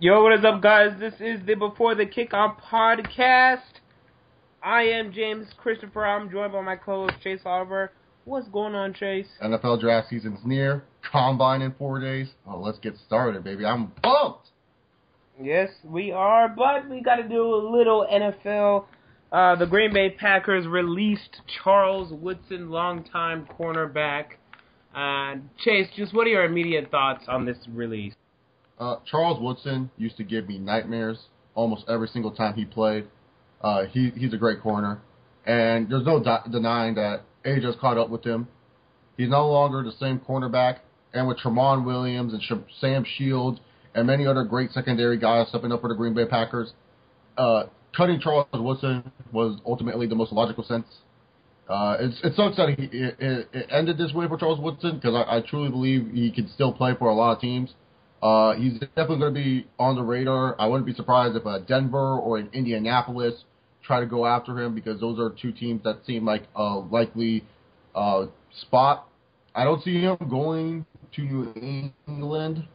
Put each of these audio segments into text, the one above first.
Yo, what is up, guys? This is the Before the Kickoff podcast. I am James Christopher. I'm joined by my co-host Chase Oliver. What's going on, Chase? NFL draft season's near. Combine in 4 days. Oh, let's get started, baby. I'm pumped. Yes, we are, but we got to do a little NFL. The Green Bay Packers released Charles Woodson, longtime cornerback. Chase, just what are your immediate thoughts on this release? Charles Woodson used to give me nightmares almost every single time he played. He's a great corner, and there's no denying that age has caught up with him. He's no longer the same cornerback, and with Tramon Williams and Sam Shields and many other great secondary guys stepping up for the Green Bay Packers, cutting Charles Woodson was ultimately the most logical sense. It sucks that it ended this way for Charles Woodson because I truly believe he can still play for a lot of teams. He's definitely going to be on the radar. I wouldn't be surprised if Denver or Indianapolis try to go after him because those are two teams that seem like a likely spot. I don't see him going to New England,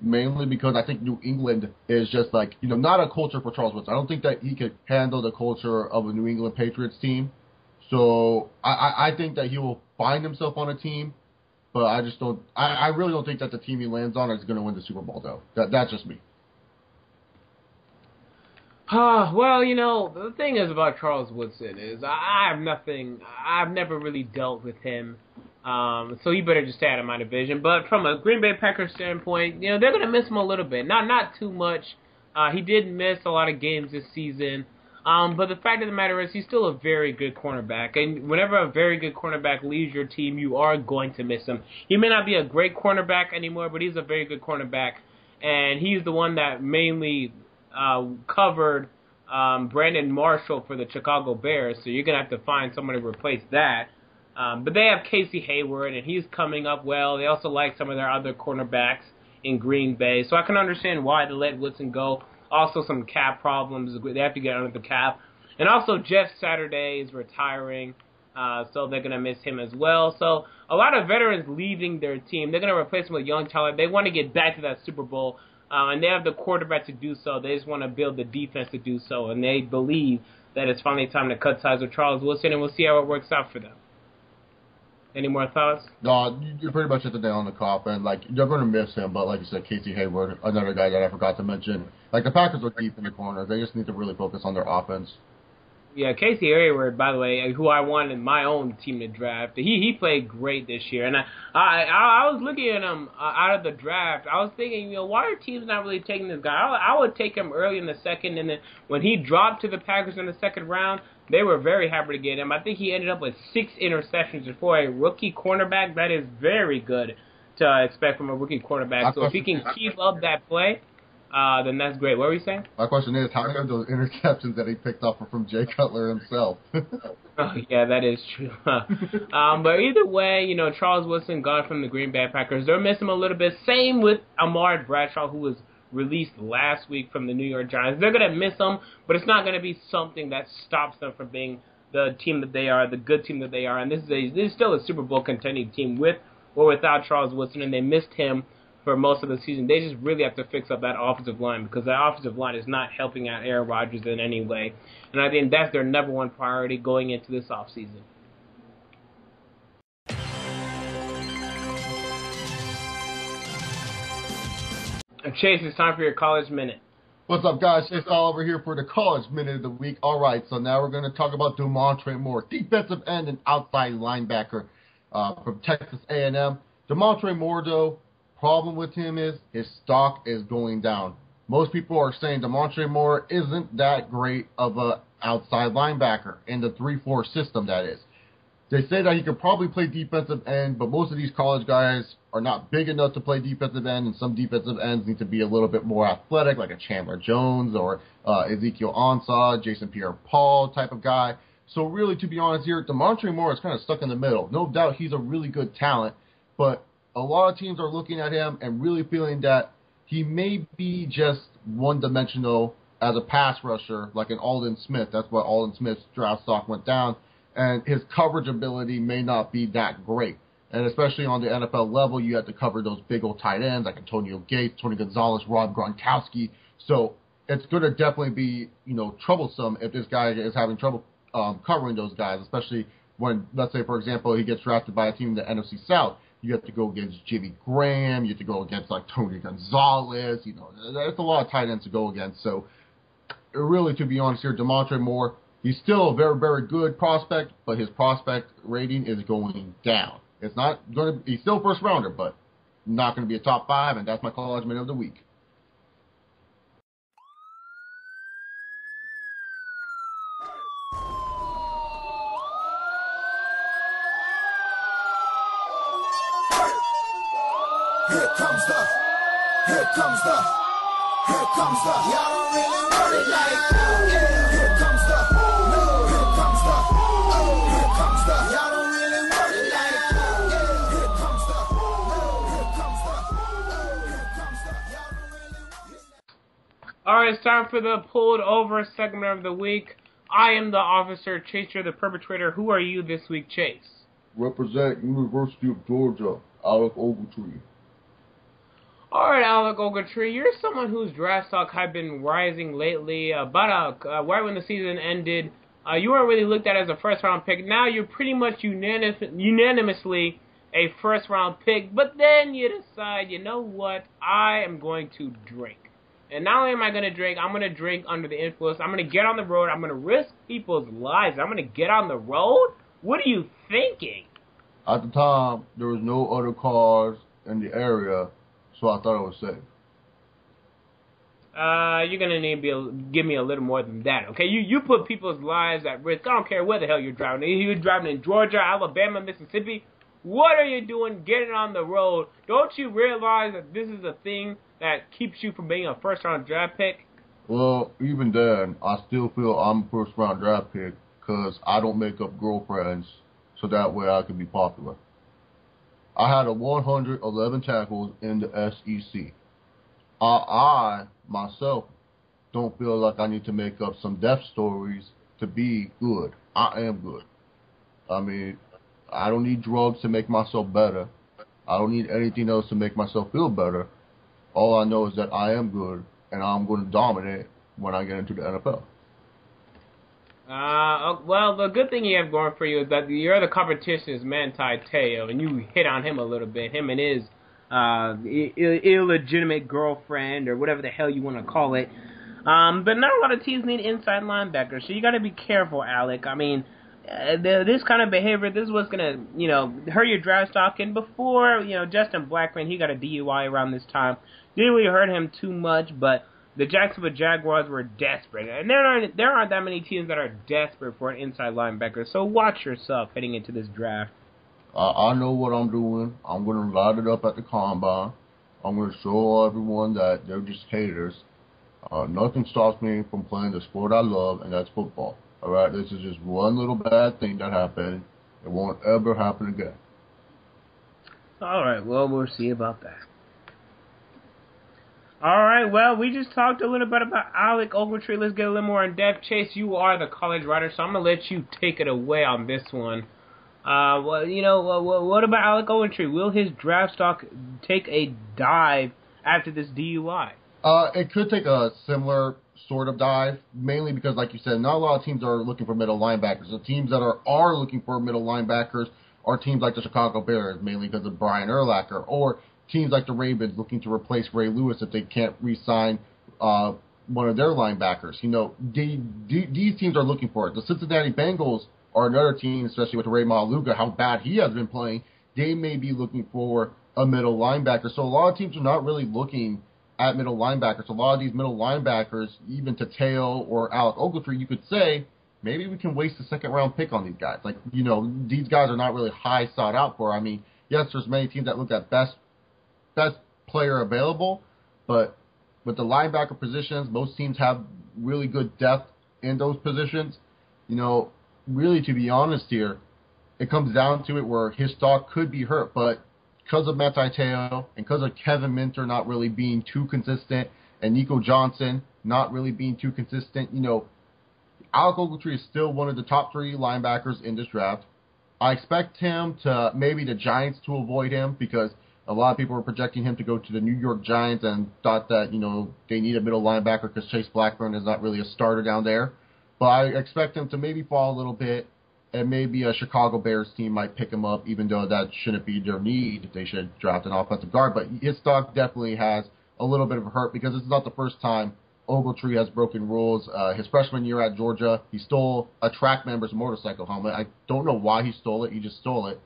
mainly because I think New England is just not a culture for Charles Woodson. I don't think that he could handle the culture of a New England Patriots team. So I think that he will find himself on a team. But I just don't. I really don't think that the team he lands on is going to win the Super Bowl, though. That's just me. Well, the thing is about Charles Woodson is I've never really dealt with him, so he better just stay out of my division. But from a Green Bay Packers standpoint, they're going to miss him a little bit. Not too much. He did miss a lot of games this season. But the fact of the matter is he's still a very good cornerback. And whenever a very good cornerback leaves your team, you are going to miss him. He may not be a great cornerback anymore, but he's a very good cornerback. And he's the one that mainly covered Brandon Marshall for the Chicago Bears. So you're going to have to find someone to replace that. But they have Casey Hayward, and he's coming up well. They also like some of their other cornerbacks in Green Bay. So I can understand why they let Woodson go. Also, some cap problems. They have to get under the cap. And also, Jeff Saturday is retiring, so they're going to miss him as well. So, a lot of veterans leaving their team. They're going to replace him with young talent. They want to get back to that Super Bowl, and they have the quarterback to do so. They just want to build the defense to do so, and they believe that it's finally time to cut ties with Charles Woodson, and we'll see how it works out for them. Any more thoughts? No, you pretty much hit the nail on the coffin. You're going to miss him, but like you said, Casey Hayward, another guy that I forgot to mention. The Packers are deep in the corner. They just need to really focus on their offense. Yeah, Casey Hayward, by the way, who I wanted my own team to draft, he played great this year. And I was looking at him out of the draft. I was thinking, why are teams not really taking this guy? I would take him early in the second, and then when he dropped to the Packers in the second round, they were very happy to get him. I think he ended up with 6 interceptions. For a rookie cornerback, that is very good to expect from a rookie cornerback. So if he can keep up that play, then that's great. What were you saying? My question is, how many of those interceptions that he picked up were from Jay Cutler himself? Oh, yeah, that is true. But either way, Charles Woodson gone from the Green Bay Packers. They're missing him a little bit. Same with Ahmad Bradshaw, who was released last week from the New York Giants. They're going to miss him, but it's not going to be something that stops them from being the team that they are, the good team that they are. And this is still a Super Bowl contending team with or without Charles Woodson, and they missed him for most of the season. They just really have to fix up that offensive line because that offensive line is not helping out Aaron Rodgers in any way. And I think that's their number one priority going into this offseason. Chase, it's time for your College Minute. What's up, guys? Chase Oliver here for the College Minute of the Week. All right, so now we're going to talk about DeMontre Moore, defensive end and outside linebacker from Texas A&M. DeMontre Moore, though, problem with him is his stock is going down. Most people are saying DeMontre Moore isn't that great of an outside linebacker in the 3-4 system, that is. They say that he could probably play defensive end, but most of these college guys are not big enough to play defensive end, and some defensive ends need to be a little bit more athletic, like a Chandler Jones or Ezekiel Ansah, Jason Pierre-Paul type of guy. So really, to be honest here, DeMontre Moore is kind of stuck in the middle. No doubt he's a really good talent, but a lot of teams are looking at him and really feeling that he may be just one-dimensional as a pass rusher, like an Aldon Smith. That's why Aldon Smith's draft stock went down. And his coverage ability may not be that great. And especially on the NFL level, you have to cover those big old tight ends like Antonio Gates, Tony Gonzalez, Rob Gronkowski. So it's going to definitely be, troublesome if this guy is having trouble covering those guys, especially when, let's say, for example, he gets drafted by a team in the NFC South. You have to go against Jimmy Graham. You have to go against, like, Tony Gonzalez. There's a lot of tight ends to go against. So, really, to be honest here, DeMontre Moore, he's still a very, very good prospect, but his prospect rating is going down. It's not going to – he's still a first-rounder, but not going to be a top 5, and that's my college man of the week. Here comes the, y'all don't really want it like that. Yeah. Here comes the, y'all don't really want it like that. Yeah. Here comes the, y'all don't really want it. All right, it's time for the pulled over segment of the week. I am the officer, Chaser, the perpetrator. Who are you this week, Chase? Represent University of Georgia, Alec Ogletee. All right, Alec Ogletree, you're someone whose draft stock had been rising lately. Right when the season ended, you weren't really looked at as a first-round pick. Now you're pretty much unanimously a first-round pick. But then you decide, you know what? I am going to drink. And not only am I going to drink, I'm going to drink under the influence. I'm going to get on the road. I'm going to risk people's lives. I'm going to get on the road? What are you thinking? At the time, there was no other cars in the area, so I thought it was safe. You're going to need to give me a little more than that, okay? You put people's lives at risk. I don't care where the hell you're driving. You're driving in Georgia, Alabama, Mississippi. What are you doing getting on the road? Don't you realize that this is a thing that keeps you from being a first-round draft pick? Well, even then, I still feel I'm a first-round draft pick because I don't make up girlfriends so that way I can be popular. I had 111 tackles in the SEC. I myself, don't feel like I need to make up some death stories to be good. I am good. I mean, I don't need drugs to make myself better. I don't need anything else to make myself feel better. All I know is that I am good, and I'm going to dominate when I get into the NFL. Well, the good thing you have going for you is that your other competition is Manti Te'o, and you hit on him a little bit, him and his illegitimate girlfriend, or whatever the hell you want to call it. But not a lot of teams need inside linebackers, so you got to be careful, Alec. I mean, this kind of behavior, this is what's going to, hurt your draft stock. And before, Justin Blackman, he got a DUI around this time. Didn't really hurt him too much, but the Jacksonville Jaguars were desperate. And there aren't that many teams that are desperate for an inside linebacker. So watch yourself heading into this draft. I know what I'm doing. I'm going to light it up at the combine. I'm going to show everyone that they're just haters. Nothing stops me from playing the sport I love, and that's football. All right, this is just one little bad thing that happened. It won't ever happen again. All right, well, we'll see about that. All right, well, we just talked a little bit about Alec Ogletree. Let's get a little more in depth. Chase, you are the college writer, so I'm going to let you take it away on this one. What about Alec Ogletree? Will his draft stock take a dive after this DUI? It could take a similar sort of dive, mainly because, like you said, not a lot of teams are looking for middle linebackers. The teams that are looking for middle linebackers are teams like the Chicago Bears, mainly because of Brian Urlacher, or teams like the Ravens looking to replace Ray Lewis if they can't re-sign one of their linebackers. These teams are looking for it. The Cincinnati Bengals are another team, especially with Ray Maluga, how bad he has been playing. They may be looking for a middle linebacker. So a lot of teams are not really looking at middle linebackers. A lot of these middle linebackers, even to Te'o or Alec Ogletree, you could say, maybe we can waste a second-round pick on these guys. These guys are not really high sought out for. I mean, yes, there's many teams that look at best player available, but with the linebacker positions, most teams have really good depth in those positions. Really, to be honest here, it comes down to it where his stock could be hurt, but because of Manti Te'o and because of Kevin Minter not really being too consistent and Nico Johnson not really being too consistent, Alec Ogletree is still one of the top 3 linebackers in this draft. I expect him to, maybe the Giants to avoid him because A lot of people were projecting him to go to the New York Giants and thought that, they need a middle linebacker because Chase Blackburn is not really a starter down there. But I expect him to maybe fall a little bit, and maybe a Chicago Bears team might pick him up, even though that shouldn't be their need. They should draft an offensive guard. But his stock definitely has a little bit of a hurt because it's not the first time Ogletree has broken rules. His freshman year at Georgia, he stole a track member's motorcycle helmet. I don't know why he stole it. He just stole it.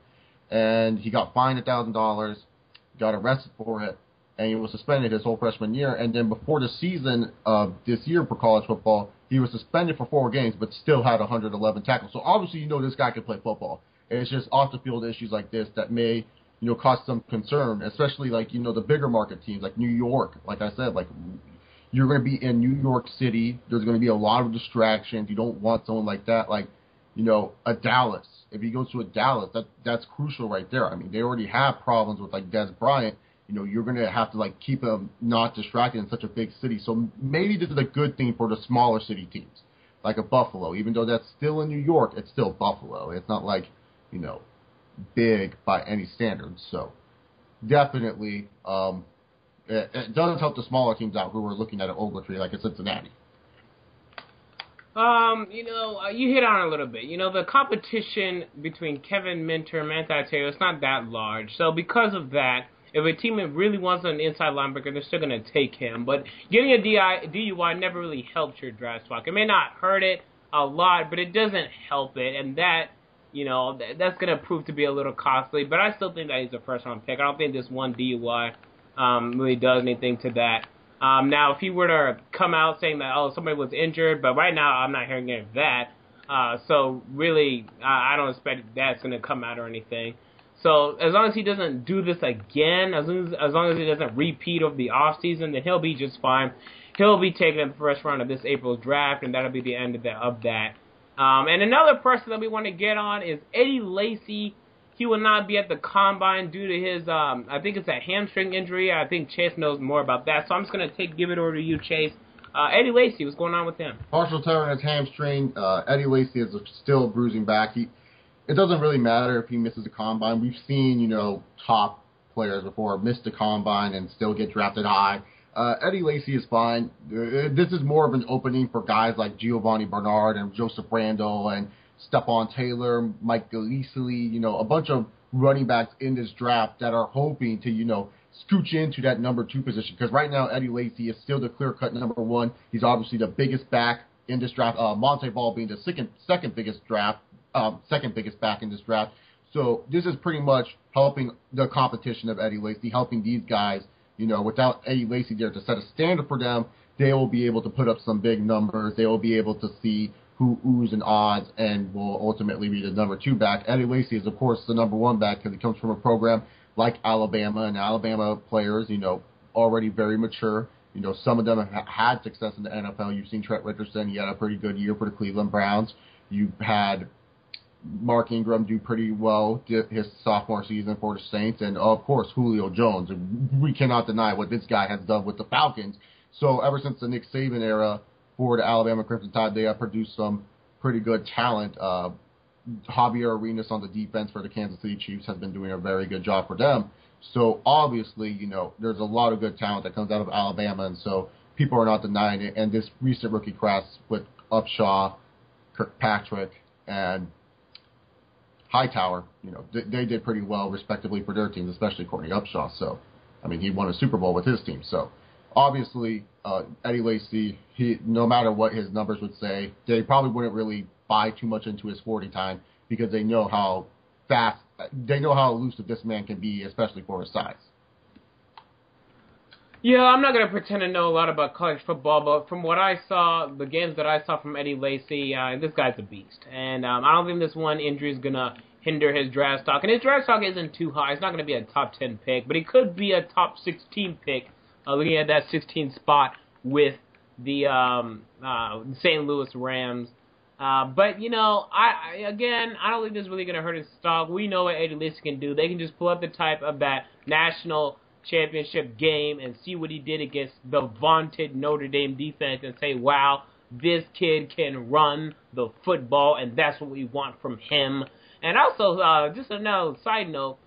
And he got fined $1,000, got arrested for it, and he was suspended his whole freshman year. And then before the season of this year for college football, he was suspended for 4 games, but still had 111 tackles. So obviously, this guy can play football. And it's just off-the-field issues like this that may, cause some concern, especially the bigger market teams like New York. Like I said, you're going to be in New York City. There's going to be a lot of distractions. You don't want someone like that, a Dallas. If he goes to a Dallas, that's crucial right there. I mean, they already have problems with Des Bryant. You're going to have to keep him not distracted in such a big city. So maybe this is a good thing for the smaller city teams, like a Buffalo. Even though that's still in New York, it's still Buffalo. It's not big by any standards. So definitely, it does help the smaller teams out who are looking at an Ogletree like a Cincinnati. You hit on it a little bit. The competition between Kevin Minter and Manti Te'o is not that large. So because of that, if a team really wants an inside linebacker, they're still going to take him. But getting a DUI never really helps your draft stock. It may not hurt it a lot, but it doesn't help it. And that, that's going to prove to be a little costly. But I still think that he's a first-round pick. I don't think this one DUI really does anything to that. Now, if he were to come out saying that, somebody was injured, but right now I'm not hearing any of that. So really, I don't expect that's going to come out or anything. So as long as he doesn't do this again, as long as he doesn't repeat of the offseason, then he'll be just fine. He'll be taken in the first round of this April's draft, and that'll be the end of that. And another person that we want to get on is Eddie Lacy. He will not be at the Combine due to his, I think it's a hamstring injury. I think Chase knows more about that. So I'm just going to give it over to you, Chase. Eddie Lacy, what's going on with him? Partial tear in his hamstring. Eddie Lacy is still bruising back. It doesn't really matter if he misses the Combine. We've seen, top players before miss the Combine and still get drafted high. Eddie Lacy is fine. This is more of an opening for guys like Giovanni Bernard and Joseph Randall and Stephon Taylor, Mike Gillislee, a bunch of running backs in this draft that are hoping to, scooch into that number 2 position. Because right now, Eddie Lacy is still the clear-cut number 1. He's obviously the biggest back in this draft. Monte Ball being the second biggest back in this draft. So this is pretty much helping the competition of Eddie Lacy, helping these guys, without Eddie Lacy there to set a standard for them, they will be able to put up some big numbers. They will be able to see who oohs and ahs and will ultimately be the number 2 back. Eddie Lacy is, of course, the number 1 back because he comes from a program like Alabama, and Alabama players, already very mature. Some of them have had success in the NFL. You've seen Trent Richardson. He had a pretty good year for the Cleveland Browns. You've had Mark Ingram do pretty well his sophomore season for the Saints, and, of course, Julio Jones. We cannot deny what this guy has done with the Falcons. So ever since the Nick Saban era, for the Alabama Crimson Tide, they have produced some pretty good talent. Javier Arenas on the defense for the Kansas City Chiefs has been doing a very good job for them. So obviously, there's a lot of good talent that comes out of Alabama, and so people are not denying it. And this recent rookie class with Upshaw, Kirkpatrick, and Hightower, they did pretty well respectively for their teams, especially Courtney Upshaw. So, he won a Super Bowl with his team. So obviously, Eddie Lacy, no matter what his numbers would say, they probably wouldn't really buy too much into his 40 time because they know how elusive this man can be, especially for his size. Yeah, I'm not going to pretend to know a lot about college football, but from what I saw, the games that I saw from Eddie Lacy, this guy's a beast. And I don't think this one injury is going to hinder his draft stock. And his draft stock isn't too high. It's not going to be a top 10 pick, but he could be a top 16 pick. Looking at that 16 spot with the St. Louis Rams. But, I don't think this is really going to hurt his stock. We know what Eddie Lacy can do. They can just pull up the type of that national championship game and see what he did against the vaunted Notre Dame defense and say, wow, this kid can run the football, and that's what we want from him. And also, just another side note,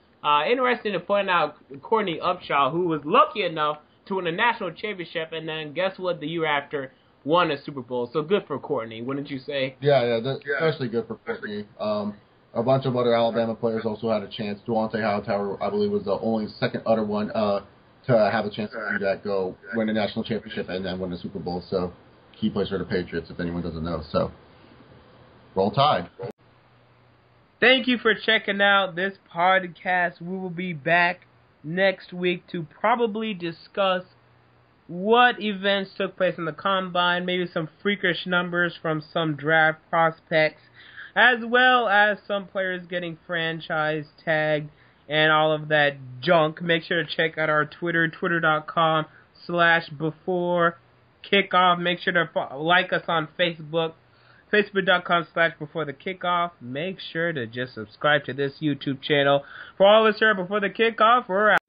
Interesting to point out Courtney Upshaw, who was lucky enough to win a national championship, and then guess what? The year after, won a Super Bowl. So good for Courtney, wouldn't you say? Yeah, that's especially good for Courtney. A bunch of other Alabama players also had a chance. Dwante Hightower, I believe, was the only second other one to have a chance to do that, go win a national championship and then win the Super Bowl. So key players for the Patriots, if anyone doesn't know. So roll Tide. Thank you for checking out this podcast. We will be back next week to probably discuss what events took place in the Combine, maybe some freakish numbers from some draft prospects, as well as some players getting franchise tagged and all of that junk. Make sure to check out our Twitter, twitter.com/beforekickoff. Make sure to like us on Facebook, facebook.com/beforekickoff. Make sure to just subscribe to this YouTube channel. For all of us here Before the Kickoff, we're out.